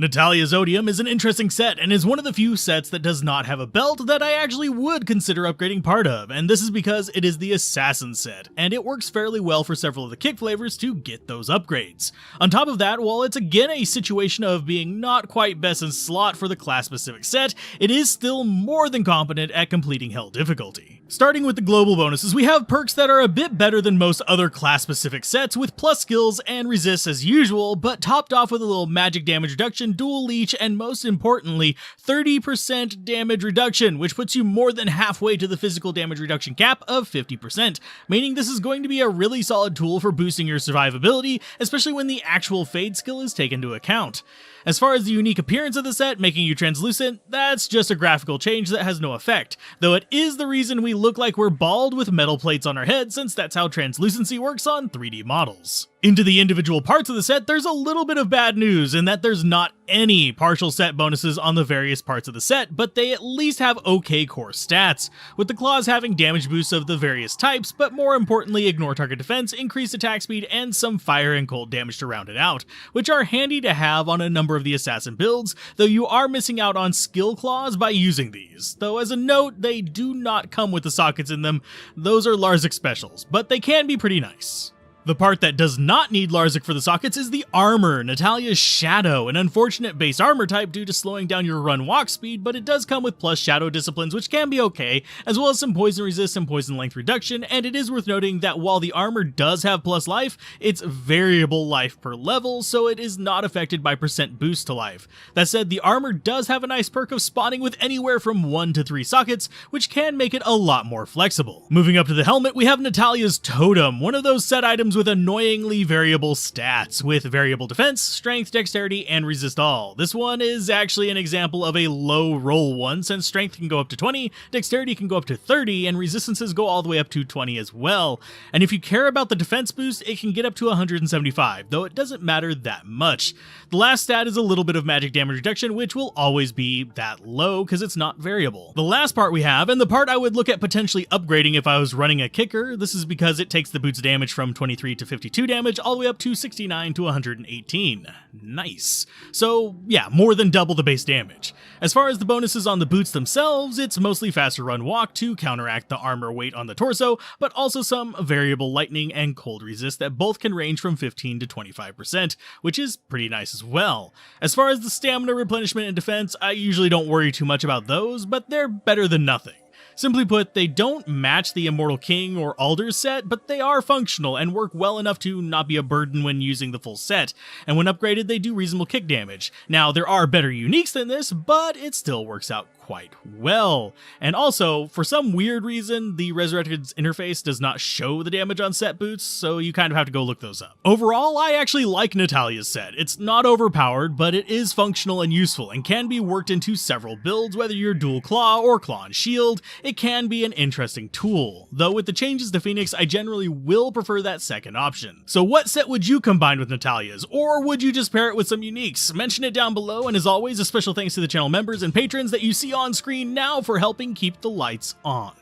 Natalya's Odium is an interesting set, and is one of the few sets that does not have a belt that I actually would consider upgrading part of, and this is because it is the Assassin set, and it works fairly well for several of the kick flavors to get those upgrades. On top of that, while it's again a situation of being not quite best in slot for the class-specific set, it is still more than competent at completing Hell difficulty. Starting with the global bonuses, we have perks that are a bit better than most other class-specific sets, with plus skills and resists as usual, but topped off with a little magic damage reduction, dual leech, and most importantly, 30% damage reduction, which puts you more than halfway to the physical damage reduction cap of 50%, meaning this is going to be a really solid tool for boosting your survivability, especially when the actual fade skill is taken into account. As far as the unique appearance of the set, making you translucent, that's just a graphical change that has no effect, though it is the reason we look like we're bald with metal plates on our head, since that's how translucency works on 3D models. Into the individual parts of the set, there's a little bit of bad news in that there's not any partial set bonuses on the various parts of the set, but they at least have okay core stats, with the claws having damage boosts of the various types, but more importantly ignore target defense, increased attack speed, and some fire and cold damage to round it out, which are handy to have on a number of the assassin builds, though you are missing out on skill claws by using these, though as a note, they do not come with the sockets in them. Those are Larzik specials, but they can be pretty nice. The part that does not need Larzik for the sockets is the armor, Natalya's Shadow, an unfortunate base armor type due to slowing down your run-walk speed, but it does come with plus shadow disciplines, which can be okay, as well as some poison resist and poison length reduction, and it is worth noting that while the armor does have plus life, it's variable life per level, so it is not affected by percent boost to life. That said, the armor does have a nice perk of spawning with anywhere from 1 to 3 sockets, which can make it a lot more flexible. Moving up to the helmet, we have Natalya's Totem, one of those set items with annoyingly variable stats, with variable defense, strength, dexterity, and resist all. This one is actually an example of a low roll one, since strength can go up to 20, dexterity can go up to 30, and resistances go all the way up to 20 as well. And if you care about the defense boost, it can get up to 175, though it doesn't matter that much. The last stat is a little bit of magic damage reduction, which will always be that low because it's not variable. The last part we have, and the part I would look at potentially upgrading if I was running a kicker, this is because it takes the boot's damage from 23 to 52 damage all the way up to 69 to 118. Nice. So yeah, more than double the base damage. As far as the bonuses on the boots themselves, it's mostly faster run walk to counteract the armor weight on the torso, but also some variable lightning and cold resist that both can range from 15 to 25%, which is pretty nice as well. As far as the stamina replenishment and defense, I usually don't worry too much about those, but they're better than nothing. Simply put, they don't match the Immortal King or Alder's set, but they are functional and work well enough to not be a burden when using the full set, and when upgraded they do reasonable kick damage. Now, there are better uniques than this, but it still works out quite well. And also, for some weird reason, the Resurrected's interface does not show the damage on set boots, so you kind of have to go look those up. Overall, I actually like Natalya's set. It's not overpowered, but it is functional and useful, and can be worked into several builds, whether you're dual claw or claw and shield. It can be an interesting tool, though with the changes to Phoenix, I generally will prefer that second option. So what set would you combine with Natalya's, or would you just pair it with some uniques? Mention it down below, and as always, a special thanks to the channel members and patrons that you see on screen now for helping keep the lights on.